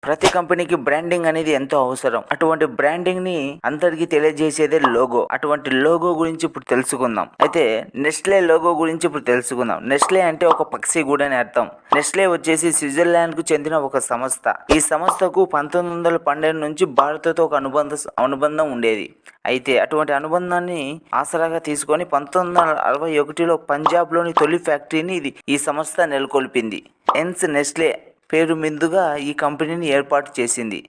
ప్రతి కంపెనీకి బ్రాండింగ్ అనేది ఎంతో అవసరం. అటువంటి బ్రాండింగ్ ని అందరికీ తెలియజేసేదే లోగో. అటువంటి లోగో గురించి ఇప్పుడు తెలుసుకుందాం. అయితే నెస్లే లోగో గురించి ఇప్పుడు తెలుసుకుందాం. నెస్లే అంటే ఒక పక్షి గూడు అని అర్థం. నెస్లే వచ్చేసి స్విట్జర్లాండ్ కు చెందిన ఒక సంస్థ. ఈ సంస్థకు 1912 నుంచి భారత్తో ఒక అనుబంధం ఉండేది. అయితే అటువంటి అనుబంధాన్ని ఆసరాగా తీసుకొని 1961లో పంజాబ్లోని తొలి ఫ్యాక్టరీని ఈ సంస్థ నెలకొల్పింది. నెస్లే పేరు మీదుగా ఈ కంపెనీని ఏర్పాటు చేసింది.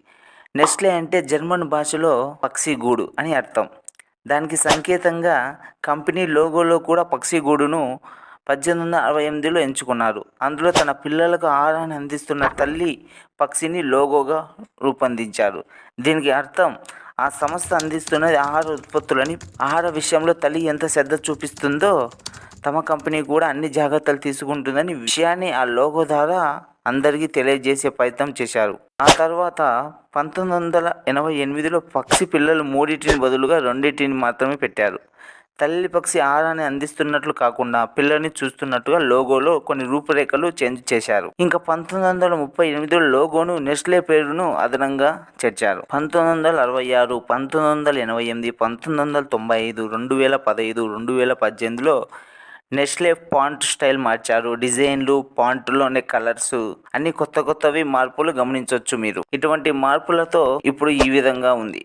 నెస్లే అంటే జర్మన్ భాషలో పక్షి గూడు అని అర్థం. దానికి సంకేతంగా కంపెనీ లోగోలో కూడా పక్షి గూడును 1868లో ఎంచుకున్నారు. అందులో తన పిల్లలకు ఆహారాన్ని అందిస్తున్న తల్లి పక్షిని లోగోగా రూపొందించారు. దీనికి అర్థం ఆ సంస్థ అందిస్తున్నది ఆహార ఉత్పత్తులని. ఆహార విషయంలో తల్లి ఎంత శ్రద్ధ చూపిస్తుందో తమ కంపెనీ కూడా అన్ని జాగ్రత్తలు తీసుకుంటుందని విషయాన్ని ఆ లోగో ద్వారా అందరికీ తెలియజేసే ప్రయత్నం చేశారు. ఆ తర్వాత 1988లో పక్షి పిల్లలు 3టిని బదులుగా 2టిని మాత్రమే పెట్టారు. తల్లి పక్షి ఆహారాన్ని అందిస్తున్నట్లు కాకుండా పిల్లల్ని చూస్తున్నట్టుగా లోగోలో కొన్ని రూపురేఖలు చేంజ్ చేశారు. ఇంకా 1938లో లోగోను నెస్లే పేరును అదనంగా చేర్చారు. 1966, 1988, 1995, 2015, 2018లో నెస్లే ఫాంట్ స్టైల్ మార్చారు. డిజైన్లు, ఫాంట్లోనే కలర్స్ అన్ని కొత్తవి మార్పులు గమనించవచ్చు మీరు. ఇటువంటి మార్పులతో ఇప్పుడు ఈ విధంగా ఉంది.